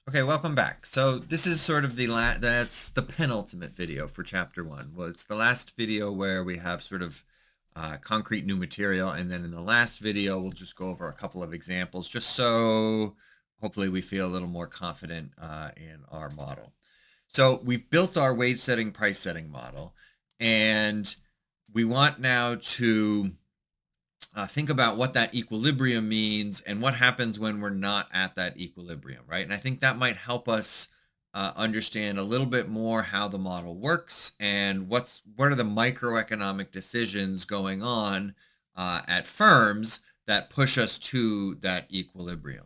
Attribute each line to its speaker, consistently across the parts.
Speaker 1: Okay, welcome back. So this is sort of that's the penultimate video for chapter one. Well, it's the last video where we have sort of concrete new material, and then in the last video we'll just go over a couple of examples, just so hopefully we feel a little more confident in our model. So we've built our wage setting, price setting model, and we want now to think about what that equilibrium means and what happens when we're not at that equilibrium, right? And I think that might help us understand a little bit more how the model works and what are the microeconomic decisions going on at firms that push us to that equilibrium.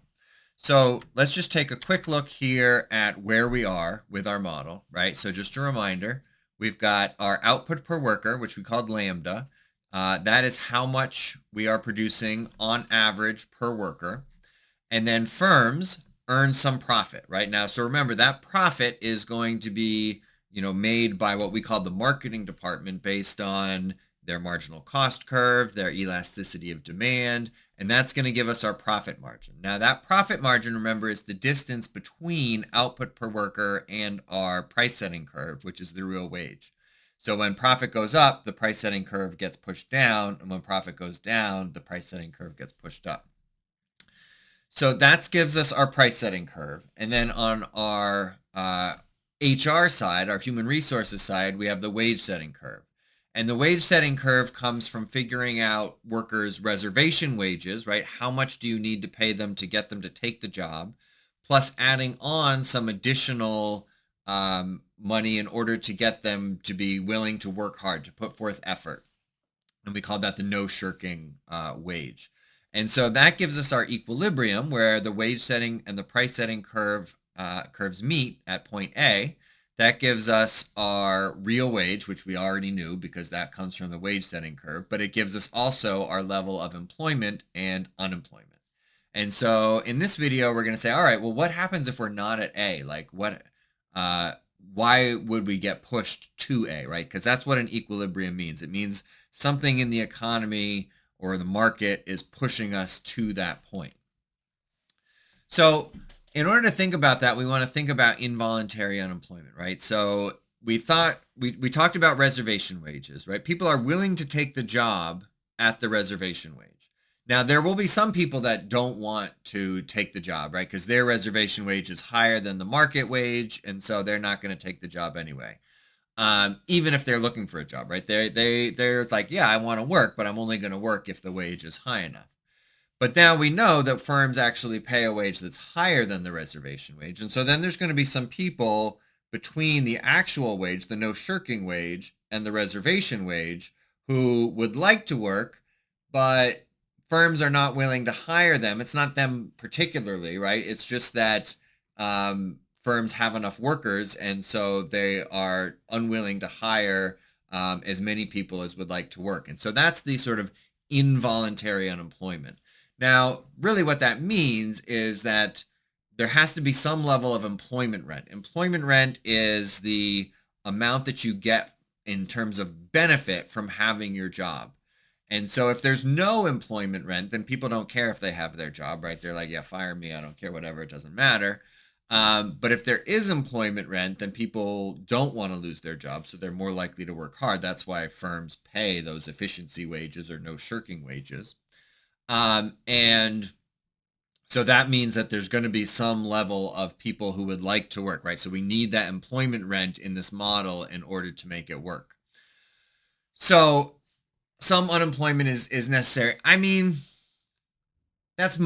Speaker 1: So let's just take a quick look here at where we are with our model, right? So just a reminder, we've got our output per worker, which we called lambda. That is how much we are producing on average per worker. And then firms earn some profit right now. So remember, that profit is going to be, made by what we call the marketing department based on their marginal cost curve, their elasticity of demand, and that's going to give us our profit margin. Now, that profit margin, remember, is the distance between output per worker and our price setting curve, which is the real wage. So when profit goes up, the price setting curve gets pushed down, and when profit goes down, the price setting curve gets pushed up. So that gives us our price setting curve. And then on our HR side, our human resources side, we have the wage setting curve. And the wage setting curve comes from figuring out workers' reservation wages, right? How much do you need to pay them to get them to take the job, plus adding on some additional money in order to get them to be willing to work hard, to put forth effort. And we call that the no shirking wage. And so that gives us our equilibrium where the wage setting and the price setting curves meet at point A. That gives us our real wage, which we already knew because that comes from the wage setting curve, but it gives us also our level of employment and unemployment. And so in this video, we're going to say, all right, well, what happens if we're not at A? Like why would we get pushed to A, right? Because that's what an equilibrium means. It means something in the economy or the market is pushing us to that point. So in order to think about that, we want to think about involuntary unemployment, right? So we talked about reservation wages, right? People are willing to take the job at the reservation wage. Now, there will be some people that don't want to take the job, right? Because their reservation wage is higher than the market wage, and so they're not going to take the job anyway. Even if they're looking for a job, right? They're like, yeah, I want to work, but I'm only going to work if the wage is high enough. But now we know that firms actually pay a wage that's higher than the reservation wage. And so then there's going to be some people between the actual wage, the no shirking wage, and the reservation wage who would like to work, but firms are not willing to hire them. It's not them particularly, right? It's just that firms have enough workers, and so they are unwilling to hire as many people as would like to work. And so that's the sort of involuntary unemployment. Now, really what that means is that there has to be some level of employment rent. Employment rent is the amount that you get in terms of benefit from having your job. And so if there's no employment rent, then people don't care if they have their job, right? They're like, yeah, fire me. I don't care, whatever. It doesn't matter. But if there is employment rent, then people don't want to lose their job. So they're more likely to work hard. That's why firms pay those efficiency wages or no shirking wages. And so that means that there's going to be some level of people who would like to work, right? So we need that employment rent in this model in order to make it work. So some unemployment is necessary. I mean, that's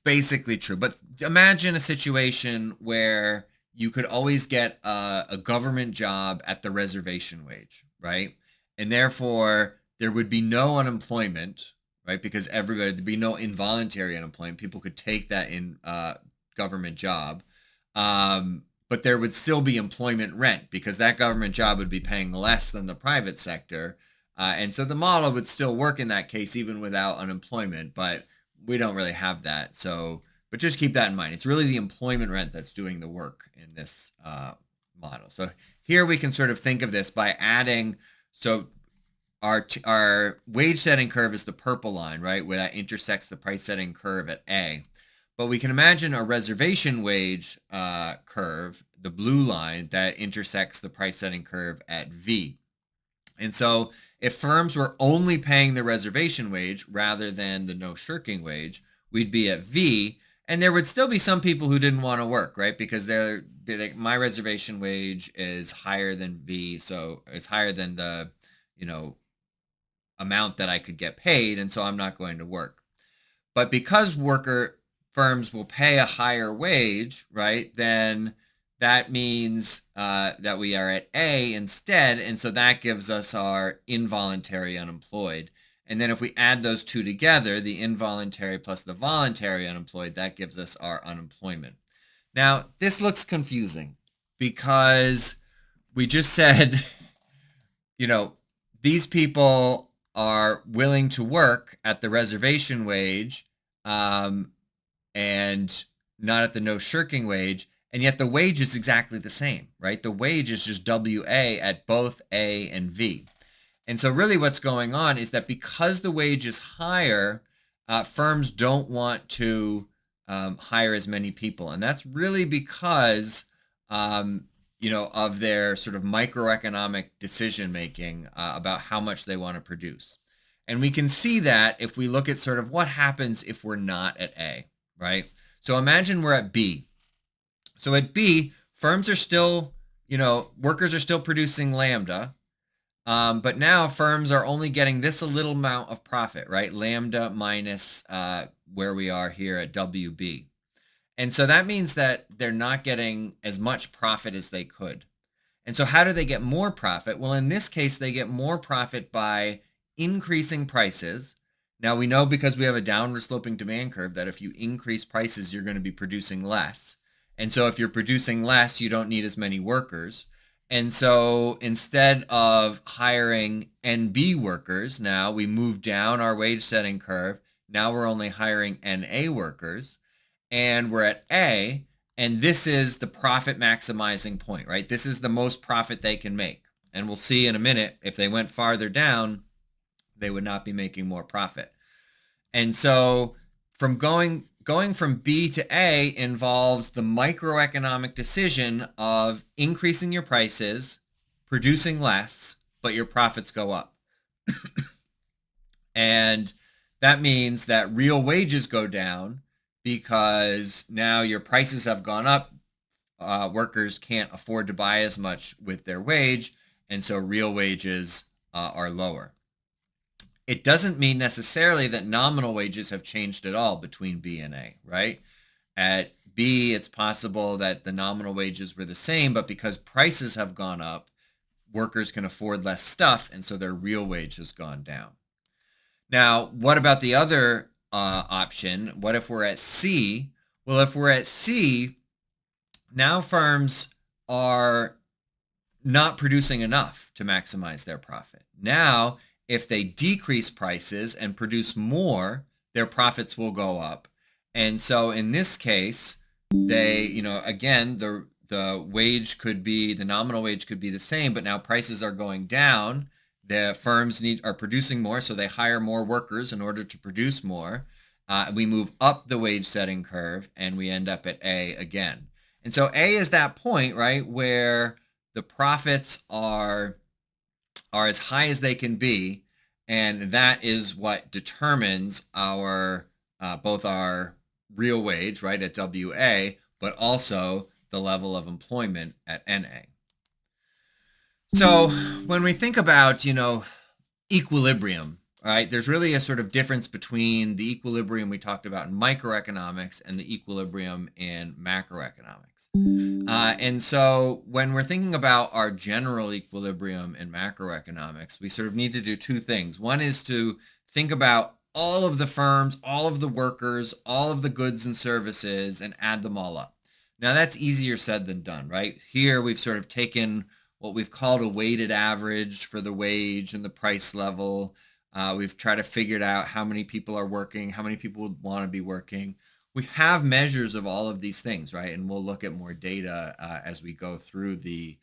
Speaker 1: basically true. But imagine a situation where you could always get a government job at the reservation wage, right? And therefore, there would be no unemployment, right? Because there'd be no involuntary unemployment. People could take that in government job. But there would still be employment rent because that government job would be paying less than the private sector. And so the model would still work in that case, even without unemployment. But we don't really have that. So, but just keep that in mind. It's really the employment rent that's doing the work in this model. So here we can sort of think of this by adding, so our wage setting curve is the purple line, right, where that intersects the price setting curve at A. But we can imagine a reservation wage curve, the blue line that intersects the price setting curve at V. And so if firms were only paying the reservation wage rather than the no shirking wage, we'd be at V. And there would still be some people who didn't want to work, right? Because they're like, my reservation wage is higher than V, so it's higher than the, amount that I could get paid, and so I'm not going to work. But because worker firms will pay a higher wage, right, then that means that we are at A instead, and so that gives us our involuntary unemployed. And then if we add those two together, the involuntary plus the voluntary unemployed, that gives us our unemployment. Now, this looks confusing because we just said, these people are willing to work at the reservation wage and not at the no shirking wage, and yet the wage is exactly the same, right? The wage is just WA at both A and V. And so really what's going on is that because the wage is higher, firms don't want to hire as many people. And that's really because of their sort of microeconomic decision making about how much they want to produce. And we can see that if we look at sort of what happens if we're not at A, right? So imagine we're at B. So at B, firms are still, workers are still producing lambda, but now firms are only getting this a little amount of profit, right? Lambda minus where we are here at WB. And so that means that they're not getting as much profit as they could. And so how do they get more profit? Well, in this case, they get more profit by increasing prices. Now we know, because we have a downward sloping demand curve, that if you increase prices, you're going to be producing less. And so if you're producing less, you don't need as many workers. And so instead of hiring NB workers, now we move down our wage setting curve. Now we're only hiring NA workers, and we're at A, and this is the profit maximizing point, right? This is the most profit they can make. And we'll see in a minute, if they went farther down, they would not be making more profit. And so from going from B to A involves the microeconomic decision of increasing your prices, producing less, but your profits go up. And that means that real wages go down because now your prices have gone up. Workers can't afford to buy as much with their wage, and so real wages are lower. It doesn't mean necessarily that nominal wages have changed at all between B and A, right? At B, it's possible that the nominal wages were the same, but because prices have gone up, workers can afford less stuff, and so their real wage has gone down. Now, what about the other option? What if we're at C? Well, if we're at C, now firms are not producing enough to maximize their profit. Now, if they decrease prices and produce more, their profits will go up. And so in this case, they, again, the wage could be, the nominal wage could be the same, but now prices are going down. The firms are producing more, so they hire more workers in order to produce more. We move up the wage setting curve, and we end up at A again. And so A is that point, right, where the profits are as high as they can be, and that is what determines our both our real wage, right, at WA, but also the level of employment at NA. So when we think about, equilibrium, right, there's really a sort of difference between the equilibrium we talked about in microeconomics and the equilibrium in macroeconomics. And so when we're thinking about our general equilibrium in macroeconomics, we sort of need to do two things. One is to think about all of the firms, all of the workers, all of the goods and services, and add them all up. Now that's easier said than done, right? Here we've sort of taken what we've called a weighted average for the wage and the price level. We've tried to figure out how many people are working, how many people would want to be working. We have measures of all of these things, right? And we'll look at more data as we go through the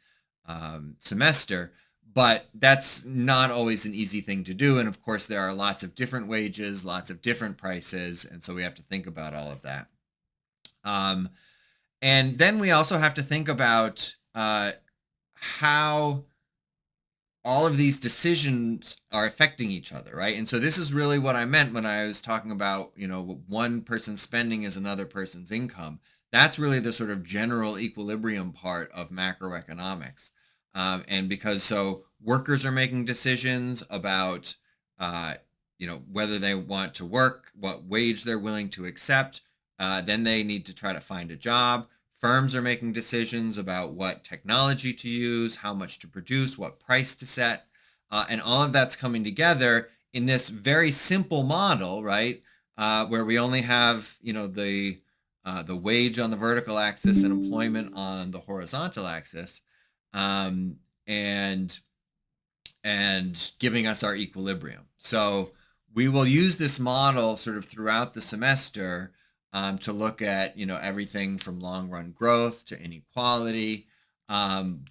Speaker 1: semester, but that's not always an easy thing to do. And of course, there are lots of different wages, lots of different prices, and so we have to think about all of that. Um, and then we also have to think about how all of these decisions are affecting each other, right? And so this is really what I meant when I was talking about, one person's spending is another person's income. That's really the sort of general equilibrium part of macroeconomics. And because so workers are making decisions about, whether they want to work, what wage they're willing to accept. Then they need to try to find a job. Firms are making decisions about what technology to use, how much to produce, what price to set. And all of that's coming together in this very simple model, right? Where we only have, the wage on the vertical axis and employment on the horizontal axis, um, and and giving us our equilibrium. So we will use this model sort of throughout the semester to look at, everything from long run growth to inequality, to,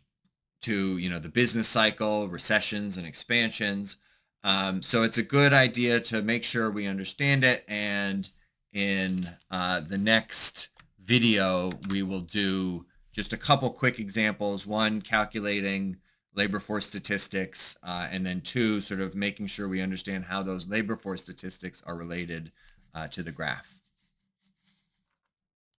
Speaker 1: the business cycle, recessions and expansions. So it's a good idea to make sure we understand it. And in the next video, we will do just a couple quick examples. One, calculating labor force statistics, and then two, sort of making sure we understand how those labor force statistics are related to the graph.